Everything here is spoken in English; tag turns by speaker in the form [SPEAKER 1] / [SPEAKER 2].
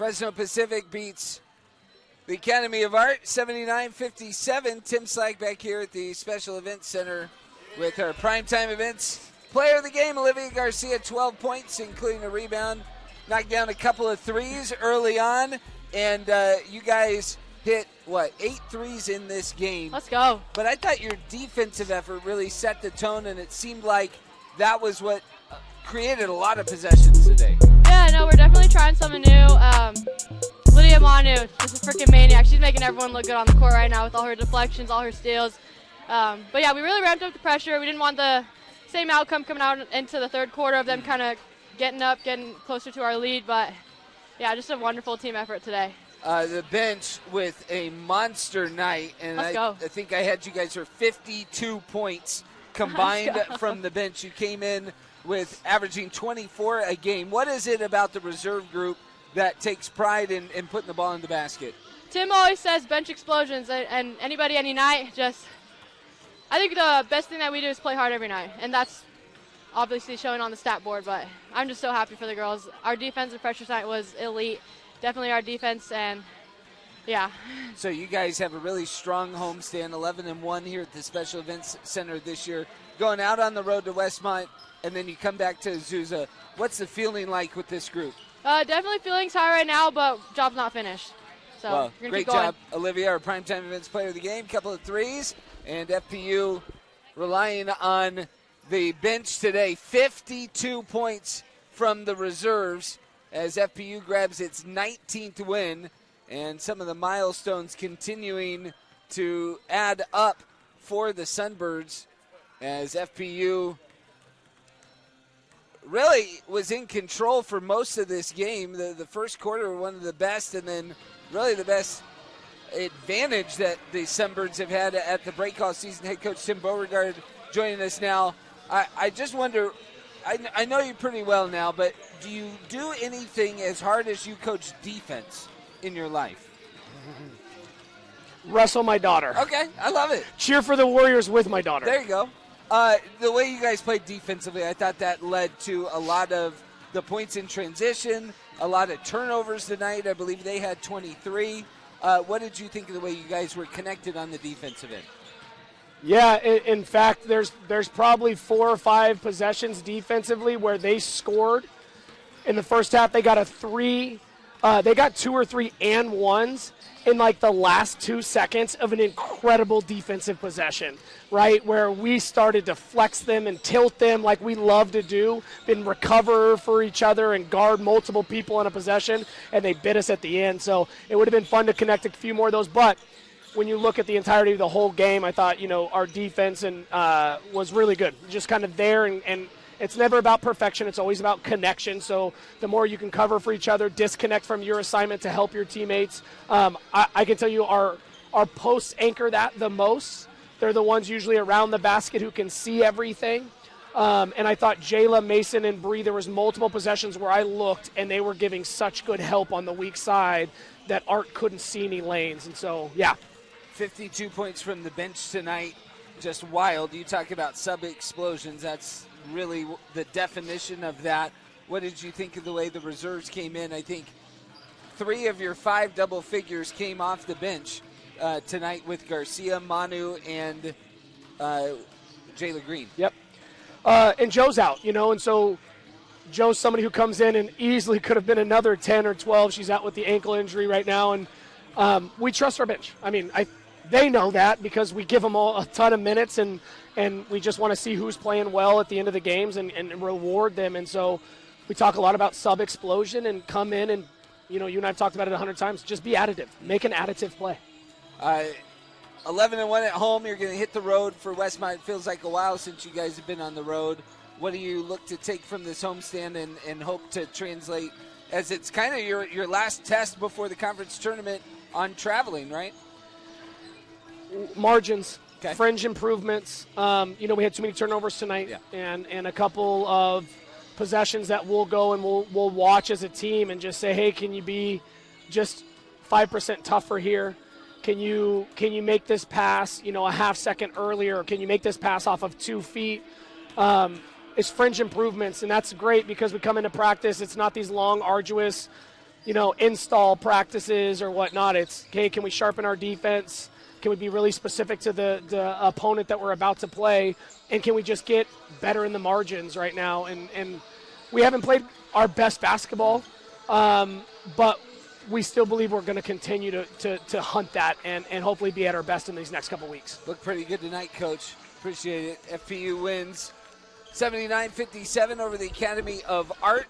[SPEAKER 1] Fresno Pacific beats the Academy of Art 79-57. Tim Slag back here at the Special Events Center with our primetime events. Player of the game, Olivia Garcia, 12 points, including a rebound. Knocked down a couple of threes early on, and you guys hit, 8 threes in this game.
[SPEAKER 2] Let's go.
[SPEAKER 1] But I thought your defensive effort really set the tone, and it seemed like that was what created a lot of possessions today.
[SPEAKER 2] Yeah, no, we're definitely trying something new. Lydia Manu is a freaking maniac. She's making everyone look good on the court right now with all her deflections, all her steals. But yeah, we really ramped up the pressure. We didn't want the same outcome coming out into the third quarter of them kind of getting closer to our lead. But yeah, just a wonderful team effort today.
[SPEAKER 1] The bench with a monster night, and I think I had you guys for 52 points combined from the bench. You came in with averaging 24 a game. What is it about the reserve group that takes pride in putting the ball in the basket?
[SPEAKER 2] Tim always says bench explosions, and anybody, any night, I think the best thing that we do is play hard every night, and that's obviously showing on the stat board, but I'm just so happy for the girls. Our defensive pressure tonight was elite. Definitely our defense, and yeah.
[SPEAKER 1] So you guys have a really strong homestand, 11-1 here at the Special Events Center this year. Going out on the road to Westmont, and then you come back to Azusa. What's the feeling like with this group?
[SPEAKER 2] Definitely feelings high right now, but job's not finished. So
[SPEAKER 1] well,
[SPEAKER 2] we're gonna
[SPEAKER 1] great
[SPEAKER 2] keep going.
[SPEAKER 1] job, Olivia, our primetime events player of the game. Couple of threes, and FPU relying on the bench today. 52 points from the reserves as FPU grabs its 19th win, and some of the milestones continuing to add up for the Sunbirds as FPU really was in control for most of this game. The first quarter were one of the best, and then really the best advantage that the Sunbirds have had at the break all season. Head coach Tim Beauregard joining us now. I just wonder, I know you pretty well now, but do you do anything as hard as you coach defense in your life?
[SPEAKER 3] Wrestle my daughter.
[SPEAKER 1] Okay, I love it.
[SPEAKER 3] Cheer for the Warriors with my daughter.
[SPEAKER 1] There you go. The way you guys played defensively, I thought that led to a lot of the points in transition, a lot of turnovers tonight. I believe they had 23. What did you think of the way you guys were connected on the defensive end?
[SPEAKER 3] Yeah, in fact, there's probably 4 or 5 possessions defensively where they scored. In the first half, they got they got 2 or 3 and ones in like the last 2 seconds of an incredible defensive possession, right? Where we started to flex them and tilt them like we love to do, and recover for each other and guard multiple people in a possession, and they bit us at the end. So it would have been fun to connect a few more of those, but when you look at the entirety of the whole game, I thought, our defense was really good. Just kind of there, and it's never about perfection. It's always about connection. So the more you can cover for each other, disconnect from your assignment to help your teammates. I can tell you our posts anchor that the most. They're the ones usually around the basket who can see everything. And I thought Jayla, Mason, and Bree, there was multiple possessions where I looked, and they were giving such good help on the weak side that Art couldn't see any lanes. And so, yeah.
[SPEAKER 1] 52 points from the bench tonight, just wild. You talk about sub-explosions. That's really the definition of that. What did you think of the way the reserves came in? I think 3 of your 5 double figures came off the bench tonight with Garcia, Manu, and Jayla Green.
[SPEAKER 3] Yep. And Joe's out, and so Joe's somebody who comes in and easily could have been another 10 or 12. She's out with the ankle injury right now, and we trust our bench. I mean, they know that because we give them all a ton of minutes, and we just want to see who's playing well at the end of the games and reward them. And so we talk a lot about sub-explosion and come in and, you and I have talked about it 100 times, just be additive. Make an additive play.
[SPEAKER 1] 11-1 at home. You're going to hit the road for Westmont. It feels like a while since you guys have been on the road. What do you look to take from this homestand and hope to translate, as it's kind of your last test before the conference tournament on traveling, right?
[SPEAKER 3] Margins,
[SPEAKER 1] okay.
[SPEAKER 3] Fringe improvements. We had too many turnovers tonight, and a couple of possessions that we'll go and we'll watch as a team and just say, hey, can you be just 5% tougher here? Can you make this pass, a half second earlier? Can you make this pass off of 2 feet? It's fringe improvements, and that's great because we come into practice. It's not these long, arduous install practices or whatnot. It's, okay, can we sharpen our defense? Can we be really specific to the opponent that we're about to play? And can we just get better in the margins right now? And we haven't played our best basketball, but we still believe we're going to continue to hunt that and hopefully be at our best in these next couple weeks.
[SPEAKER 1] Look pretty good tonight, Coach. Appreciate it. FPU wins 79-57 over the Academy of Art.